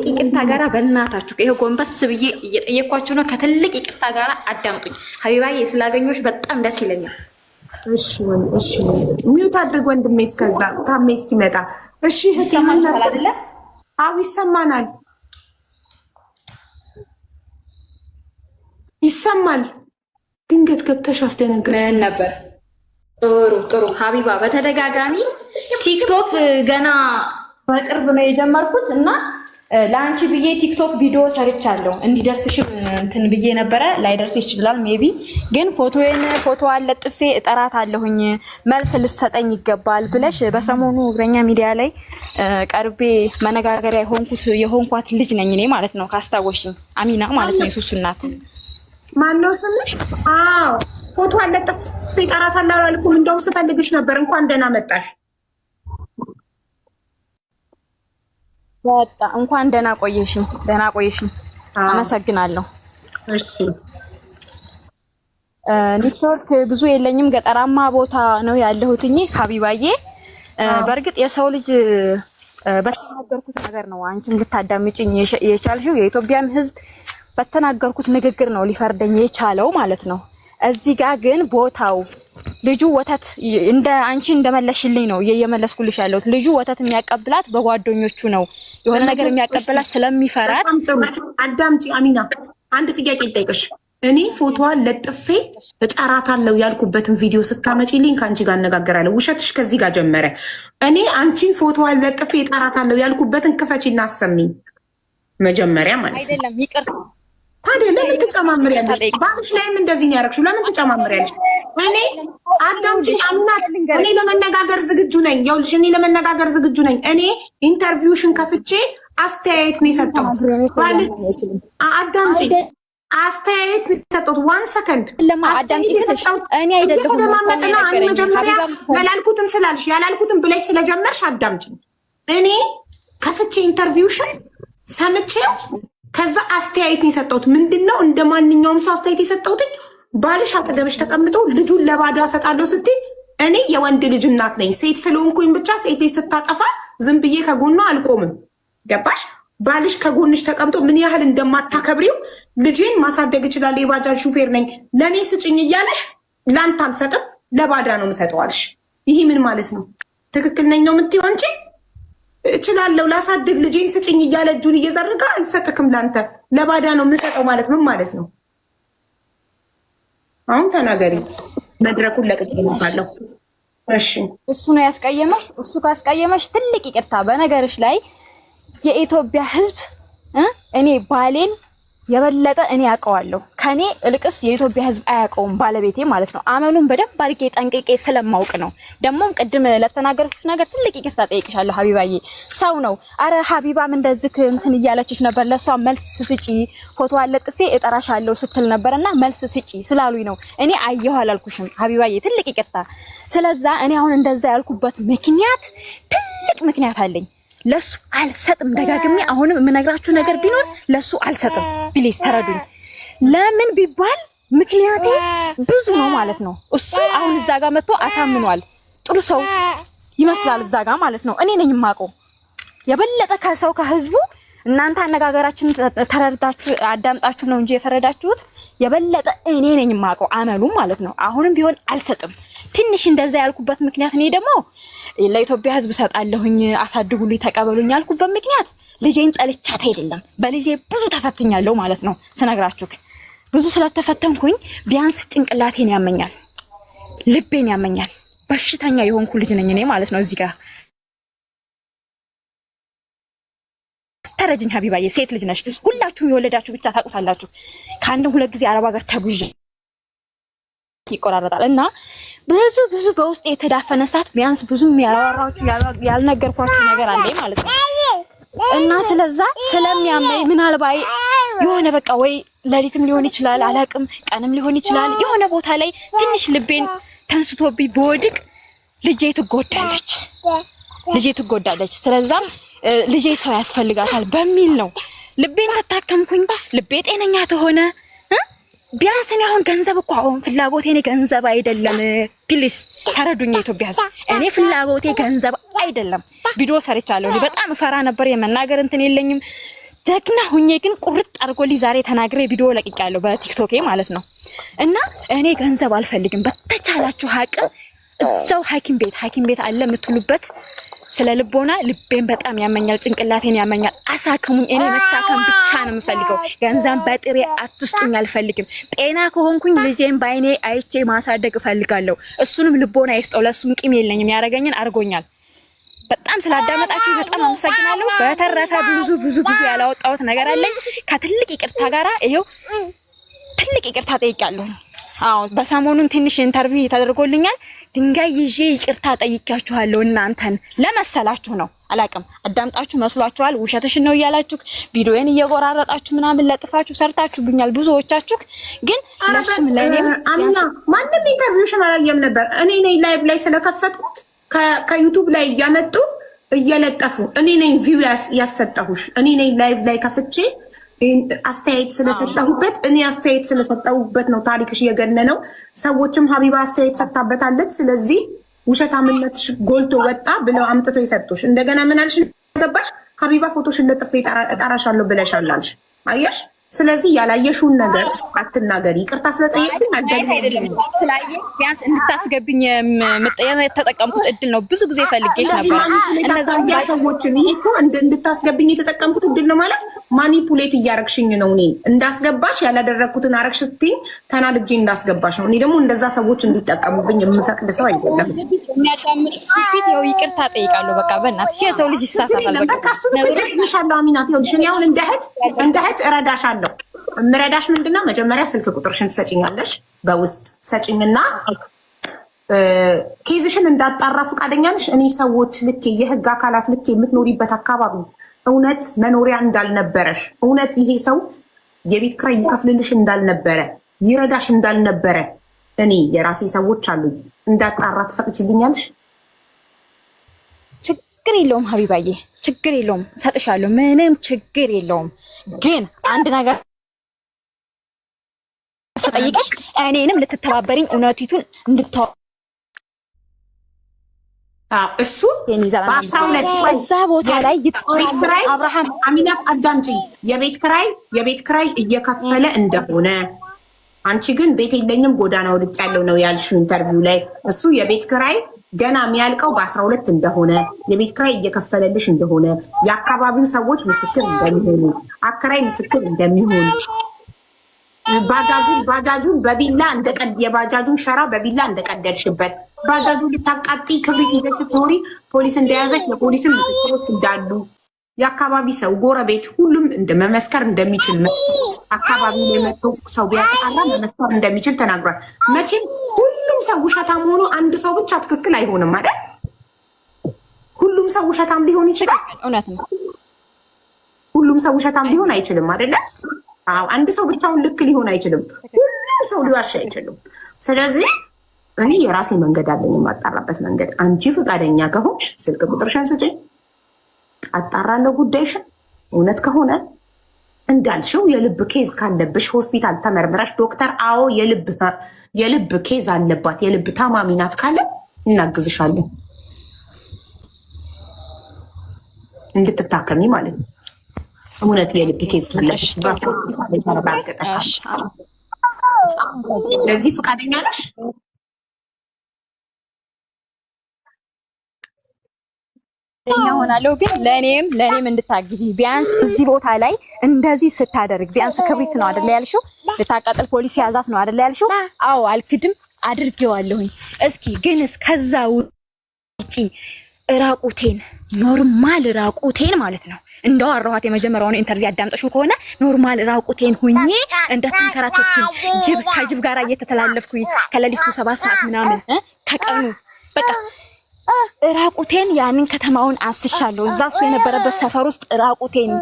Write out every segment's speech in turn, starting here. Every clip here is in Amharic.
ከትልቅ ይቅርታ ጋራ በእናታችሁ ይሄ ጎንበስ ብዬ እየጠየኳችሁ ነው። ከትልቅ ይቅርታ ጋራ አዳምጡኝ። ሀቢባዬ ስላገኘሁሽ በጣም ደስ ይለኛል። እሺ እሺ፣ ሚውት አድርግ ወንድሜ፣ እስከዛ ታሜ እስኪመጣ። እሺ ይሰማችኋል አይደለ? አዎ ይሰማናል፣ ይሰማል። ድንገት ገብተሽ አስደነገጥሽ። ምን ነበር? ጥሩ ሀቢባ፣ በተደጋጋሚ ቲክቶክ ገና በቅርብ ነው የጀመርኩት እና ለአንቺ ብዬ ቲክቶክ ቪዲዮ ሰርቻለሁ። እንዲደርስሽም እንትን ብዬ ነበረ። ላይደርስ ይችላል ሜቢ፣ ግን ፎቶዋን ለጥፌ እጠራታለሁኝ መልስ ልሰጠኝ ይገባል ብለሽ በሰሞኑ እግረኛ ሚዲያ ላይ ቀርቤ መነጋገሪያ የሆንኳት ልጅ ነኝ እኔ ማለት ነው። ካስታወሽኝ አሚና ማለት ነው፣ የሱሱ እናት። ማነው ስምሽ? አዎ ፎቶዋን ለጥፌ እጠራታለሁ አላልኩም? እንደውም ስፈልግሽ ነበር። እንኳን ደህና መጣሽ። ወጣ እንኳን ደህና ቆየሽኝ። አመሰግናለሁ። እሺ ኔትወርክ ብዙ የለኝም፣ ገጠራማ ቦታ ነው ያለሁትኝ ሀቢባዬ። በእርግጥ የሰው ልጅ በተናገርኩት ነገር ነው አንቺም ልታዳምጪኝ የቻልሽው። የኢትዮጵያን ሕዝብ በተናገርኩት ንግግር ነው ሊፈርደኝ የቻለው ማለት ነው። እዚህ ጋር ግን ቦታው ልጁ ወተት እንደ አንቺ እንደመለሽልኝ ነው እየመለስኩልሽ ያለሁት። ልጁ ወተት የሚያቀብላት በጓደኞቹ ነው። የሆነ ነገር የሚያቀብላት ስለሚፈራት። አዳምጪ አሚና፣ አንድ ጥያቄ ልጠይቅሽ። እኔ ፎቶዋን ለጥፌ እጠራታለሁ ያልኩበትን ቪዲዮ ስታመጪልኝ ከአንቺ ጋር አነጋገራለሁ። ውሸትሽ ከዚህ ጋር ጀመረ። እኔ አንቺን ፎቶዋን ለጥፌ እጠራታለሁ ያልኩበትን ክፈቺና አሰሚኝ መጀመሪያ ማለት ነው። አይደለም ይቅርታ። ታዲያ ለምን ትጨማምሪያለሽ? ባልሽ ላይም እንደዚህ ነው ያደረግሽው። ለምን ትጨማምሪያለሽ? እኔ አዳምጪኝ አሚናት፣ እኔ ለመነጋገር ዝግጁ ነኝ። ይኸውልሽ እኔ ለመነጋገር ዝግጁ ነኝ። እኔ ኢንተርቪውሽን ከፍቼ አስተያየት ነው የሰጠሁት። አዳምጪኝ፣ አስተያየት ነው የሰጠሁት። ዋን ሰከንድ እኔ አይደለሁም ተደማመጥና እኔ መጀመሪያ ያላልኩትም ስላልሽ ያላልኩትም ብለሽ ስለጀመርሽ አዳምጪኝ። እኔ ከፍቼ ኢንተርቪውሽን ሰምቼው ከዛ አስተያየት ነው የሰጠሁት። ምንድነው እንደ ማንኛውም ሰው አስተያየት የሰጠሁት። ባልሽ አጠገብሽ ተቀምጠው ልጁን ለባዳ ሰጣለሁ ስትይ እኔ የወንድ ልጅ እናት ነኝ። ሴት ስለሆንኩኝ ብቻ ሴት ስታጠፋ ዝም ብዬ ከጎኗ አልቆምም። ገባሽ? ባልሽ ከጎንሽ ተቀምጦ ምን ያህል እንደማታከብሪው ልጄን ማሳደግ እችላለሁ፣ የባጃጅ ሹፌር ነኝ፣ ለእኔ ስጭኝ እያለሽ ለአንተ አልሰጥም ለባዳ ነው የምሰጠዋልሽ። ይህ ምን ማለት ነው? ትክክል ነኝ ነው የምትይው አንቺ? እችላለሁ ላሳድግ ልጄን ስጭኝ እያለ እጁን እየዘረጋ አልሰጥክም ለአንተ ለባዳ ነው የምሰጠው ማለት ምን ማለት ነው? አሁን ተናገሪ። መድረኩን ለቅቄልሻለሁ። እሺ እሱ ነው ያስቀየመሽ። እሱ ካስቀየመሽ ትልቅ ይቅርታ። በነገርሽ ላይ የኢትዮጵያ ሕዝብ እኔ ባሌን የበለጠ እኔ ያውቀዋለሁ። ከኔ እልቅስ የኢትዮጵያ ሕዝብ አያውቀውም፣ ባለቤቴ ማለት ነው። አመሉን በደንብ አድርጌ ጠንቅቄ ስለማውቅ ነው። ደግሞም ቅድም ለተናገርኩት ነገር ትልቅ ይቅርታ ጠይቅሻለሁ ሀቢባዬ። ሰው ነው። አረ ሀቢባም እንደዚህ እንትን እያለችሽ ነበር፣ ለሷ መልስ ስጪ፣ ፎቶ አለጥፌ እጠራሻለሁ ስትል ነበርና መልስ ስጪ ስላሉኝ ነው። እኔ አየሁ አላልኩሽም ሀቢባዬ፣ ትልቅ ይቅርታ። ስለዛ እኔ አሁን እንደዛ ያልኩበት ምክንያት ትልቅ ምክንያት አለኝ። ለሱ አልሰጥም። ደጋግሜ አሁንም የምነግራችሁ ነገር ቢኖር ለሱ አልሰጥም። ፕሊዝ ተረዱኝ። ለምን ቢባል ምክንያቴ ብዙ ነው ማለት ነው። እሱ አሁን እዛ ጋር መጥቶ አሳምኗል። ጥሩ ሰው ይመስላል እዛ ጋር ማለት ነው። እኔ ነኝ የማውቀው የበለጠ ከሰው ከህዝቡ። እናንተ አነጋገራችንን ተረድታችሁ አዳምጣችሁ ነው እንጂ የፈረዳችሁት። የበለጠ እኔ ነኝ የማውቀው አመሉ ማለት ነው። አሁንም ቢሆን አልሰጥም። ትንሽ እንደዛ ያልኩበት ምክንያት እኔ ደግሞ ለኢትዮጵያ ህዝብ ሰጣለሁኝ፣ አሳድጉልኝ፣ ተቀበሉኝ ያልኩበት ምክንያት ልጄን ጠልቻት አይደለም። በልጄ ብዙ ተፈትኛለሁ ማለት ነው። ስነግራችሁ ብዙ ስለተፈተንኩኝ ቢያንስ ጭንቅላቴን ያመኛል፣ ልቤን ያመኛል። በሽተኛ የሆንኩ ልጅ ነኝ እኔ ማለት ነው። እዚህ ጋር ተረጅኝ ሀቢባዬ፣ ሴት ልጅ ነሽ። ሁላችሁም የወለዳችሁ ብቻ ታውቁታላችሁ። ከአንድም ሁለት ጊዜ አረብ ሀገር ተጉዤ ይቆራረጣል እና ብዙ በውስጥ የተዳፈነ ሰዓት ቢያንስ ብዙም ያልነገርኳችሁ ነገር አለኝ ማለት ነው። እና ስለዛ ስለሚያመኝ ምናልባት የሆነ በቃ ወይ ሌሊትም ሊሆን ይችላል አላቅም፣ ቀንም ሊሆን ይችላል የሆነ ቦታ ላይ ትንሽ ልቤን ተንስቶብኝ በወድቅ ልጄ ትጎዳለች። ስለዛ ልጄ ሰው ያስፈልጋታል በሚል ነው ልቤን ተታከምኩኝ። ልቤ ጤነኛ ተሆነ ቢያንስ እኔ አሁን ገንዘብ እኮ አሁን ፍላጎቴ እኔ ገንዘብ አይደለም። ፕሊስ ተረዱኝ የኢትዮጵያ ሕዝብ፣ እኔ ፍላጎቴ ገንዘብ አይደለም። ቪዲዮ ሰርቻለሁ። እኔ በጣም ፈራ ነበር፣ የመናገር እንትን የለኝም። ጀግና ሁኜ ግን ቁርጥ አድርጎልኝ ዛሬ ተናግሬ ቪዲዮ ለቅቄያለሁ በቲክቶኬ ማለት ነው። እና እኔ ገንዘብ አልፈልግም። በተቻላችሁ አቅም እዛው ሐኪም ቤት አለ የምትሉበት ስለ ልቦና ልቤን በጣም ያመኛል፣ ጭንቅላቴን ያመኛል። አሳክሙኝ። እኔ መታከም ብቻ ነው የምፈልገው። ገንዘብ በጥሬ አትስጡኝ አልፈልግም። ጤና ከሆንኩኝ ልጄን ባይኔ አይቼ ማሳደግ እፈልጋለሁ። እሱንም ልቦና ይስጠው። ለሱም ቂም የለኝም። ያረገኝን አድርጎኛል። በጣም ስላዳመጣችሁ በጣም አመሰግናለሁ። በተረፈ ብዙ ያላወጣሁት ነገር አለኝ። ከትልቅ ይቅርታ ጋራ ይሄው ትልቅ ይቅርታ ጠይቃለሁ። አዎ በሰሞኑን ትንሽ ኢንተርቪው ተደርጎልኛል። ድንጋይ ይዤ ይቅርታ ጠይቃችኋለሁ። እናንተን ለመሰላችሁ ነው አላቅም። አዳምጣችሁ መስሏችኋል። ውሸትሽን ነው እያላችሁ ቪዲዮዬን እየቆራረጣችሁ ምናምን ለጥፋችሁ ሰርታችሁብኛል ብዙዎቻችሁ። ግን ለሱም ለኔም አሚና ማንም ኢንተርቪውሽን አላየም ነበር። እኔ ነኝ ላይቭ ላይ ስለከፈትኩት ከዩቲዩብ ላይ እያመጡ እየለጠፉ እኔ ነኝ ቪው ያሰጠሁሽ። እኔ ነኝ ላይቭ ላይ ከፍቼ አስተያየት ስለሰጠሁበት እኔ አስተያየት ስለሰጠሁበት ነው ታሪክሽ የገነነው። ሰዎችም ሀቢባ አስተያየት ሰጥታበታለች፣ ስለዚህ ውሸታምነትሽ ጎልቶ ወጣ ብለው አምጥተው የሰጡሽ። እንደገና ምን አልሽ? ገባሽ? ሀቢባ ፎቶሽን ለጥፌ እጣራሻለሁ ብለሻል አልሽ። አየሽ? ስለዚህ ያላየሽውን ነገር አትናገሪ። ይቅርታ ስለጠየቅኝ ስላየ ቢያንስ እንድታስገብኝ የተጠቀምኩት እድል ነው። ብዙ ጊዜ ፈልጌሽ ነበር። እነዛ ሰዎችን ይሄ እኮ እንድታስገብኝ የተጠቀምኩት እድል ነው ማለት ማኒፑሌት እያረግሽኝ ነው። እኔ እንዳስገባሽ ያላደረግኩትን አረግሽ ስትይኝ ተናድጄ እንዳስገባሽ ነው። እኔ ደግሞ እንደዛ ሰዎች እንዲጠቀሙብኝ የምፈቅድ ሰው አይደለም። የሚያዳምጥ ፊት ይኸው ይቅርታ ጠይቃለሁ። በቃ በእናትሽ የሰው ልጅ ይሳሳታል። በቃ እሱ ይሻለው አሚናት ይኸውልሽ፣ እኔ አሁን እንደ እህት እረዳሻለሁ። ምረዳሽ ምንድነው? መጀመሪያ ስልክ ቁጥርሽን ትሰጪኛለሽ፣ በውስጥ ሰጪኝና ኬዝሽን እንዳጣራ ፈቃደኛ ነሽ? እኔ ሰዎች ልኬ የህግ አካላት ልኬ የምትኖሪበት አካባቢ እውነት መኖሪያ እንዳልነበረሽ፣ እውነት ይሄ ሰው የቤት ኪራይ ይከፍልልሽ እንዳልነበረ፣ ይረዳሽ እንዳልነበረ እኔ የራሴ ሰዎች አሉ እንዳጣራ ትፈቅጂልኛለሽ? ችግር የለውም ሀቢባዬ፣ ችግር የለውም፣ ሰጥሻለሁ። ምንም ችግር የለውም። ግን አንድ ነገር ተጠይቀሽ እኔንም ልትተባበሪኝ እውነቲቱን እንድታው እሱ በ12 ቦታ ላይ ይጥራይ አብርሃም አሚናት አዳምጪኝ። የቤት ክራይ እየከፈለ እንደሆነ አንቺ ግን ቤት የለኝም ጎዳና ወድቅ ያለው ነው ያልሽው ኢንተርቪው ላይ። እሱ የቤት ክራይ ገና የሚያልቀው በ12 እንደሆነ የቤት ክራይ እየከፈለልሽ እንደሆነ የአካባቢው ሰዎች ምስክር እንደሚሆኑ አከራይ ምስክር እንደሚሆኑ ባጃጁን በቢላ የባጃጁን ሸራ በቢላ እንደቀደድሽበት ባጃጁ ልታቃጢ ክብሪት ይዘሽ ስትዞሪ ፖሊስ እንደያዘች የፖሊስን ምስክሮች እንዳሉ የአካባቢ ሰው ጎረቤት ሁሉም መመስከር እንደሚችል አካባቢ ላይ መጥቶ ሰው ቢያጣራ መመስከር እንደሚችል ተናግሯል። መቼም ሁሉም ሰው ውሸታም ሆኖ አንድ ሰው ብቻ ትክክል አይሆንም አይደል? ሁሉም ሰው ውሸታም ሊሆን ይችላል። እውነት ነው። ሁሉም ሰው ውሸታም ሊሆን አይችልም አይደለ? አዎ፣ አንድ ሰው ብቻውን ልክ ሊሆን አይችልም። ሁሉም ሰው ሊዋሽ አይችልም። ስለዚህ እኔ የራሴ መንገድ አለኝ፣ የማጣራበት መንገድ። አንቺ ፈቃደኛ ከሆንሽ ስልክ ቁጥርሽን ስጪኝ፣ አጣራለሁ ጉዳይሽን። እውነት ከሆነ እንዳልሽው የልብ ኬዝ ካለብሽ ሆስፒታል ተመርምረሽ ዶክተር አዎ የልብ ኬዝ አለባት የልብ ታማሚ ናት ካለ እናግዝሻለን፣ እንድትታከሚ ማለት ነው። እውነት የልብ ኬዝ ካለብሽ ለዚህ ፈቃደኛ ነሽ? ሆናለሁ ግን ለኔም እንድታግዢ ቢያንስ እዚህ ቦታ ላይ እንደዚህ ስታደርግ ቢያንስ ክብሪት ነው አይደል ያልሽው? ልታቃጥል ፖሊስ ያዛት ነው አይደል ያልሽው? አዎ አልክድም፣ አድርጌዋለሁኝ። እስኪ ግን እስከዛ ውጪ ራቁቴን ኖርማል ራቁቴን ማለት ነው እንደው አራኋት የመጀመሪያውን ኢንተርቪው አዳምጠሽው ከሆነ ኖርማል ራቁቴን ሁኜ እንደተንከራተትኩኝ ከጅብ ጋር እየተተላለፍኩኝ ከሌሊቱ 7 ሰዓት ምናምን ከቀኑ በቃ ራቁቴን ያንን ከተማውን አስሻለሁ። እዛ እሱ የነበረበት ሰፈር ውስጥ ራቁቴን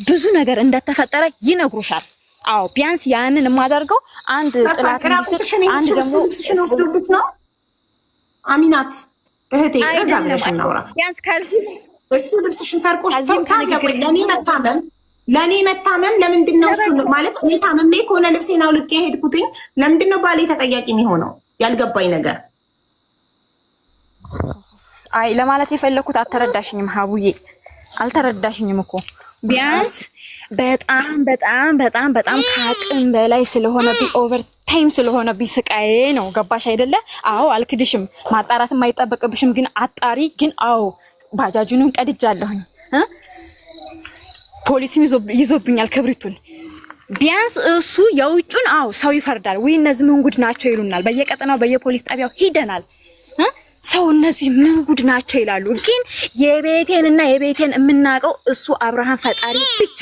ብዙ ነገር እንደተፈጠረ ይነግሩሻል። አዎ ቢያንስ ያንን የማደርገው አንድ ጥላት እንዲስጥ አንድ ደግሞ ልብስሽን ወስዶብት ነው። አሚናት እህቴ ረጋብለሽ እናውራ። ቢያንስ ከዚህ እሱ ልብስሽን ሰርቆሽ ለእኔ መታመም ለምንድን ነው እሱ ማለት እኔ ታመሜ ከሆነ ልብሴን አውልቄ የሄድኩትኝ ለምንድን ነው ባሌ ተጠያቂ የሚሆነው? ያልገባኝ ነገር አይ ለማለት የፈለኩት አልተረዳሽኝም ሀቡዬ፣ አልተረዳሽኝም እኮ ቢያንስ በጣም በጣም በጣም በጣም ከአቅም በላይ ስለሆነብኝ ኦቨር ታይም ስለሆነብኝ ስቃዬ ነው። ገባሽ አይደለ? አዎ አልክድሽም፣ ማጣራትም አይጠበቅብሽም። ግን አጣሪ ግን አዎ ባጃጁንም ቀድጃለሁኝ፣ ፖሊስም ይዞብኛል ክብሪቱን። ቢያንስ እሱ የውጩን አዎ ሰው ይፈርዳል ወይ እነዚህ ምን ጉድ ናቸው ይሉናል። በየቀጠናው በየፖሊስ ጣቢያው ሂደናል። ሰው እነዚህ ምን ጉድ ናቸው ይላሉ። ግን የቤቴንና የቤቴን የምናውቀው እሱ አብርሃም ፈጣሪ ብቻ።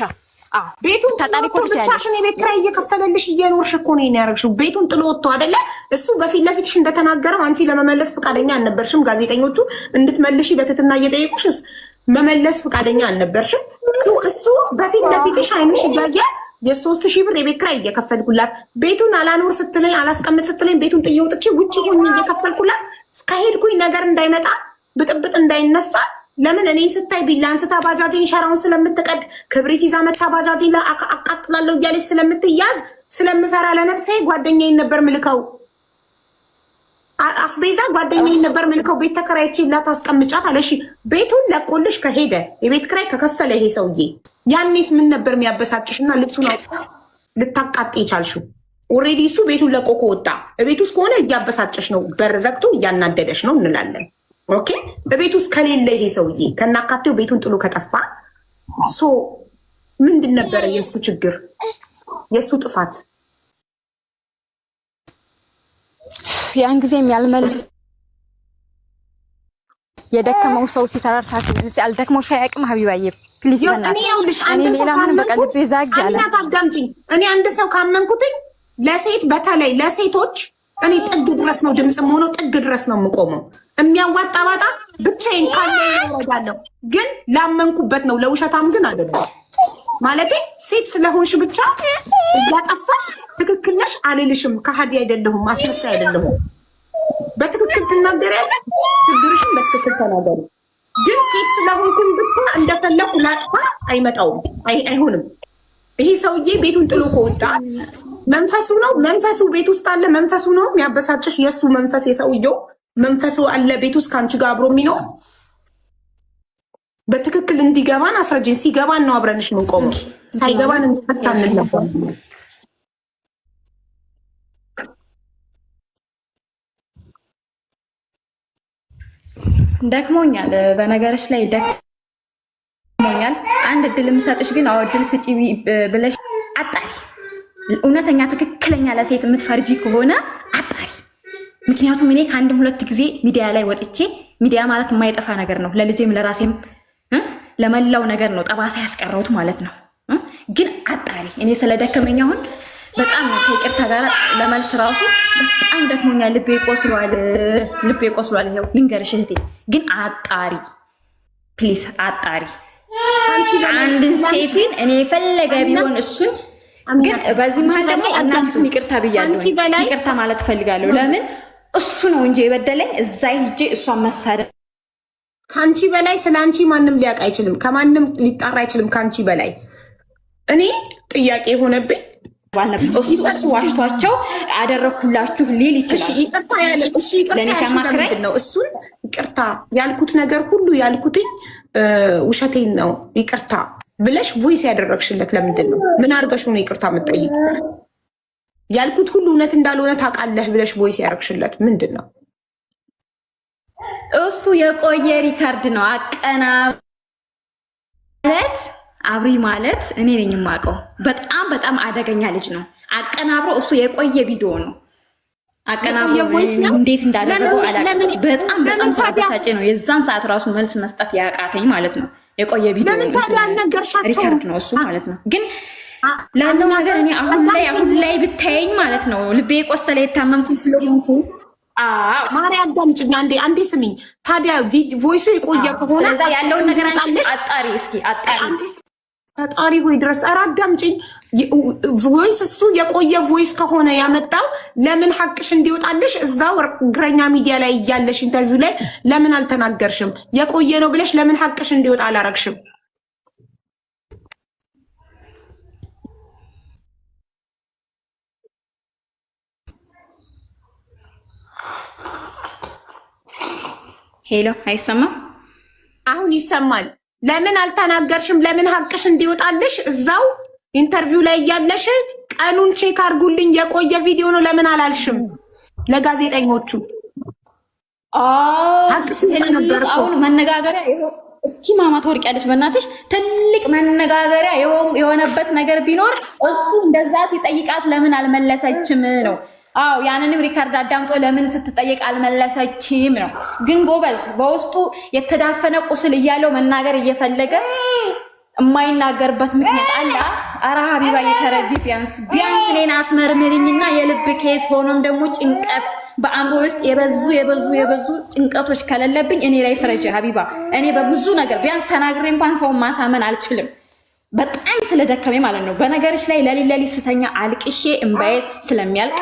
ቤቱን ጥሎ ብቻሽን የቤት ኪራይ እየከፈለልሽ እየኖርሽ እኮ ነው ያደረግሽው። ቤቱን ጥሎ ወጥቶ አይደለ? እሱ በፊት ለፊትሽ እንደተናገረው አንቺ ለመመለስ ፈቃደኛ አልነበርሽም። ጋዜጠኞቹ እንድትመልሺ በትትና እየጠየቁሽ መመለስ ፈቃደኛ አልነበርሽም። እሱ በፊት ለፊትሽ አይንሽ እያየ የ3,000 ብር የቤት ኪራይ እየከፈልኩላት ቤቱን አላኖር ስትለኝ አላስቀምጥ ስትለኝ ቤቱን ጥዬ ወጥቼ ውጭ ሆኜ እየከፈልኩላት እስከሄድኩኝ ነገር እንዳይመጣ ብጥብጥ እንዳይነሳ ለምን እኔን ስታይ ቢላ አንስታ ባጃጄን ሸራውን ስለምትቀድ ክብሪት ይዛ መታ ባጃጄን አቃጥላለሁ እያለች ስለምትያዝ ስለምፈራ ለነፍሴ ጓደኛዬን ነበር ምልከው። አስቤዛ ጓደኛዬን ነበር ምልከው። ቤት ተከራይቼላት አስቀምጫት አለሽ። ቤቱን ለቆልሽ ከሄደ የቤት ኪራይ ከከፈለ ይሄ ሰውዬ ያኔስ ምን ነበር የሚያበሳጭሽና ልብሱን ልታቃጥ ይቻልሽው? ኦልሬዲ እሱ ቤቱን ለቆ ከወጣ ቤት ውስጥ ከሆነ እያበሳጨሽ ነው፣ በር ዘግቶ እያናደደሽ ነው እንላለን። ኦኬ በቤት ውስጥ ከሌለ ይሄ ሰውዬ ከናካቴው ቤቱን ጥሎ ከጠፋ ሶ ምንድን ነበረ የእሱ ችግር የእሱ ጥፋት? ያን ጊዜም የደከመው ሰው ሲተራርታት አልደክሞሽ አያውቅም ሀቢባዬ ፕሊዝ እኔ ሌላ ምንም በቃ ልቤ ዛግ ያለ አዳምጪኝ። እኔ አንድ ሰው ካመንኩትኝ ለሴት በተለይ ለሴቶች እኔ ጥግ ድረስ ነው ድምፅም ሆኖ ጥግ ድረስ ነው የምቆመው። የሚያዋጣ ባጣ ብቻዬን ካለ ይወዳለሁ፣ ግን ላመንኩበት ነው። ለውሸታም ግን አይደለም። ማለቴ ሴት ስለሆንሽ ብቻ እያጠፋሽ ትክክል ነሽ አልልሽም። ከሃዲ አይደለሁም፣ አስመሳይ አይደለሁም። በትክክል ትናገሪያለሽ፣ ችግርሽን በትክክል ተናገሪ። ግን ሴት ስለሆንኩኝ ብቻ እንደፈለኩ ላጥፋ አይመጣውም፣ አይሆንም። ይሄ ሰውዬ ቤቱን ጥሎ ከወጣ መንፈሱ ነው፣ መንፈሱ ቤት ውስጥ አለ። መንፈሱ ነው የሚያበሳጭሽ፣ የእሱ መንፈስ የሰውየው መንፈሱ አለ ቤት ውስጥ ከአንቺ ጋር አብሮ የሚኖር። በትክክል እንዲገባን አስረጅኝ። ሲገባን ነው አብረንሽ የምንቆመው፣ ሳይገባን እንፈታንን ነበር። ደክሞኛል፣ በነገርሽ ላይ ደክሞኛል። አንድ እድል የምሰጥሽ ግን አዎ እድል ስጪ ብለሽ አጣሪ። እውነተኛ ትክክለኛ ለሴት የምትፈርጂ ከሆነ አጣሪ። ምክንያቱም እኔ ከአንድም ሁለት ጊዜ ሚዲያ ላይ ወጥቼ፣ ሚዲያ ማለት የማይጠፋ ነገር ነው። ለልጄም ለራሴም ለመላው ነገር ነው ጠባሳ ያስቀረውት ማለት ነው። ግን አጣሪ። እኔ ስለደከመኝ አሁን በጣም ከይቅርታ ጋር ለመልስ ራሱ በጣም ደክሞኛል። ልቤ ቆስሏል። ይኸው ልንገርሽ እህቴ፣ ግን አጣሪ ፕሊስ አጣሪ። አንድን ሴት ግን እኔ የፈለገ ቢሆን እሱን ግን በዚህ መሀል ደግሞ እናንተም ይቅርታ ብያለሁ። ይቅርታ ማለት እፈልጋለሁ። ለምን እሱ ነው እንጂ የበደለኝ እዛ ሂጄ እሷን መሳደብ። ከአንቺ በላይ ስለ አንቺ ማንም ሊያውቅ አይችልም፣ ከማንም ሊጣራ አይችልም ከአንቺ በላይ። እኔ ጥያቄ የሆነብኝ እሱ ዋሽቷቸው አደረኩላችሁ ሊል ይችላል። ይቅርታ ነው እሱን ይቅርታ ያልኩት ነገር ሁሉ ያልኩትኝ ውሸቴን ነው ይቅርታ ብለሽ ቮይስ ያደረግሽለት ለምንድን ነው? ምን አድርገሽ ነው ይቅርታ የምትጠይቅ? ያልኩት ሁሉ እውነት እንዳልሆነ ታውቃለህ ብለሽ ቮይስ ያደረግሽለት ምንድን ነው? እሱ የቆየ ሪካርድ ነው። ማለት አብሪ ማለት እኔ ነኝ የማውቀው። በጣም በጣም አደገኛ ልጅ ነው። አቀናብሮ እሱ የቆየ ቪዲዮ ነው። አቀናብሮ እንዴት እንዳደረገው አላውቅም። በጣም በጣም ሳበሳጭ ነው የዛን ሰዓት ራሱ መልስ መስጠት ያቃተኝ ማለት ነው። የቆየ ቪዲዮ ሪካርድ ነው እሱ ማለት ነው። ግን ላለው ነገር እኔ አሁን ላይ ብታየኝ ማለት ነው ልቤ የቆሰለ የታመምኩኝ ስለሆንኩ ማሪ አዳምጪኝ አንዴ ስሚኝ። ታዲያ ቮይሱ የቆየ ከሆነ እዛ ያለውን ነገር አጣሪ እስኪ አጣሪ ፈጣሪ ሆይ ድረስ። ኧረ አዳምጪኝ። ቮይስ እሱ የቆየ ቮይስ ከሆነ ያመጣው ለምን ሐቅሽ እንዲወጣልሽ እዛው እግረኛ ሚዲያ ላይ እያለሽ ኢንተርቪው ላይ ለምን አልተናገርሽም? የቆየ ነው ብለሽ ለምን ሐቅሽ እንዲወጣ አላረግሽም? ሄሎ፣ አይሰማም? አሁን ይሰማል። ለምን አልተናገርሽም? ለምን ሀቅሽ እንዲወጣልሽ እዛው ኢንተርቪው ላይ እያለሽ ቀኑን ቼክ አድርጉልኝ የቆየ ቪዲዮ ነው ለምን አላልሽም ለጋዜጠኞቹ? ሀቅሽ ነበር። አሁን መነጋገሪያ እስኪ ማማ ትወርቂያለሽ በእናትሽ። ትልቅ መነጋገሪያ የሆነበት ነገር ቢኖር እሱ እንደዛ ሲጠይቃት ለምን አልመለሰችም ነው። አዎ ያንንም ሪካርድ አዳምጦ ለምን ስትጠየቅ አልመለሰችም ነው። ግን ጎበዝ በውስጡ የተዳፈነ ቁስል እያለው መናገር እየፈለገ የማይናገርበት ምክንያት አለ። ኧረ ሀቢባ የተረጂ ቢያንስ እኔን አስመርምሪኝና የልብ ኬስ ሆኖም ደግሞ ጭንቀት በአእምሮ ውስጥ የበዙ ጭንቀቶች ከሌለብኝ እኔ ላይ ፍረጅ ሀቢባ። እኔ በብዙ ነገር ቢያንስ ተናግሬ እንኳን ሰውን ማሳመን አልችልም። በጣም ስለደከመኝ ማለት ነው። በነገርሽ ላይ ለሊት ስተኛ አልቅሼ እምባዬ ስለሚያልቅ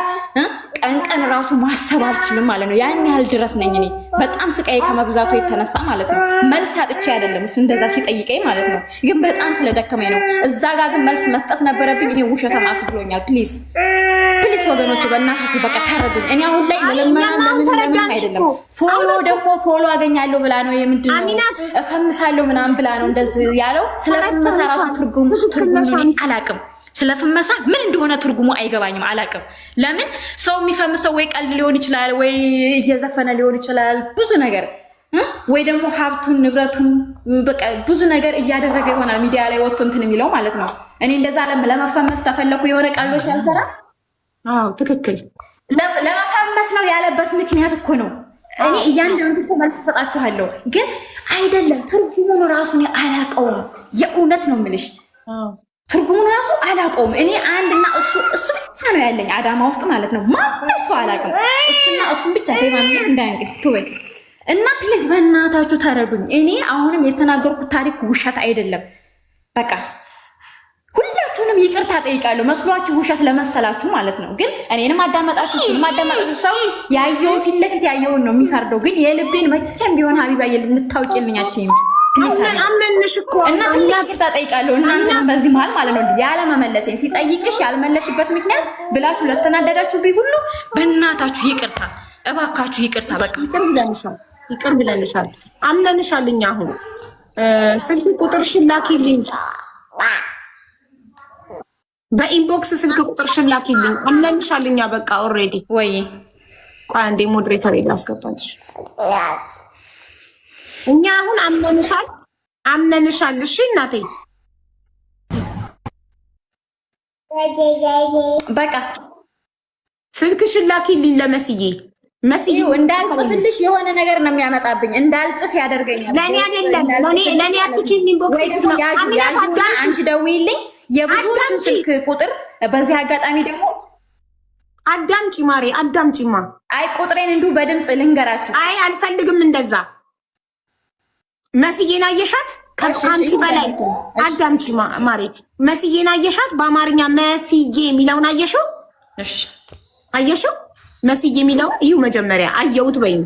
ቀን ራሱ ማሰብ አልችልም ማለት ነው። ያን ያህል ድረስ ነኝ እኔ በጣም ስቃይ ከመብዛቱ የተነሳ ማለት ነው። መልስ አጥቼ አይደለም እንደዛ ሲጠይቀኝ ማለት ነው። ግን በጣም ስለደከመኝ ነው። እዛ ጋር ግን መልስ መስጠት ነበረብኝ። እኔ ውሸታም አስብሎኛል። ፕሊዝ ወገኖች በእናታችሁ በቃ ታረዱኝ። እኔ አሁን ላይ ለምን አይደለም ፎሎ አገኛለሁ ብላ ነው የምንድነው እፈምሳለሁ ምናምን ብላ ነው እንደዚህ ያለው። ስለፈመሳ ራሱ ትርጉሙ አላቅም። ስለፈመሳ ምን እንደሆነ ትርጉሙ አይገባኝም፣ አላቅም። ለምን ሰው የሚፈምሰው ወይ ቀልድ ሊሆን ይችላል፣ ወይ እየዘፈነ ሊሆን ይችላል፣ ብዙ ነገር ወይ ደግሞ ሀብቱን ንብረቱን በቃ ብዙ ነገር እያደረገ ይሆናል ሚዲያ ላይ ወጥቶ እንትን የሚለው ማለት ነው። እኔ እንደዛ ለመፈመስ ተፈለኩ የሆነ ቀልዶች አልሰራ። አዎ ትክክል። ለመፈመስ ነው ያለበት ምክንያት እኮ ነው። እኔ እያንዳንዱ እኮ መልስ ሰጣችኋለሁ፣ ግን አይደለም ትርጉሙን ራሱ እኔ አላውቀውም። የእውነት ነው የምልሽ ትርጉሙን ራሱ አላውቀውም። እኔ አንድና እሱ ብቻ ነው ያለኝ አዳማ ውስጥ ማለት ነው። ማንም ሰው አላውቅም። እሱና እሱን ብቻ ከማን እንዳያንቅሽ ትወይ እና ፕሊዝ በእናታችሁ ተረዱኝ። እኔ አሁንም የተናገርኩት ታሪክ ውሸት አይደለም። በቃ ሁላችሁንም ይቅርታ ጠይቃለሁ መስሏችሁ ውሸት ለመሰላችሁ ማለት ነው። ግን እኔንም አዳመጣችሁ እሱንም አዳመጣችሁ። ሰው ያየውን ፊት ለፊት ያየውን ነው የሚፈርደው። ግን የልቤን መቼም ቢሆን ሀቢባ ልታውቂልኛችሁም አመንሽ እኮ እና ይቅርታ ጠይቃለሁ። እናንተ በዚህ መሀል ማለት ነው ያለ መመለሰኝ ሲጠይቅሽ ያልመለሽበት ምክንያት ብላችሁ ለተናደዳችሁብኝ ሁሉ በእናታችሁ ይቅርታ እባካችሁ ይቅርታ። በቃ ይቅር ብለንሻል፣ አምነንሻል። እኛ አሁን ስልክ ቁጥርሽን ላኪልኝ፣ በኢንቦክስ ስልክ ቁጥርሽን ላኪልኝ። አምነንሻል እኛ በቃ ኦልሬዲ። ወይ አንዴ ሞዴሬተር ላስገባልሽ። እኛ አሁን አምነንሻል። እሺ እናቴ በቃ ስልክሽን ላኪልኝ ለመስዬ። መስዬ እንዳልጽፍልሽ የሆነ ነገር ነው የሚያመጣብኝ፣ እንዳልጽፍ ያደርገኛል። ለኔ አይደለም ለኔ አትችይኝ። ኢንቦክስ አንቺ ደውይልኝ የብዙዎቹን ስልክ ቁጥር። በዚህ አጋጣሚ ደግሞ አዳምጪ ማሬ፣ አዳምጪማ። አይ ቁጥሬን እንዲሁ በድምፅ ልንገራችሁ። አይ አልፈልግም እንደዛ። መስዬን አየሻት? ከአንቺ በላይ አዳምጪ ማሬ። መስዬን አየሻት? በአማርኛ መስዬ የሚለውን አየሽው? እሺ አየሽው? መስዬ የሚለውን እዩ መጀመሪያ። አየሁት በይኝ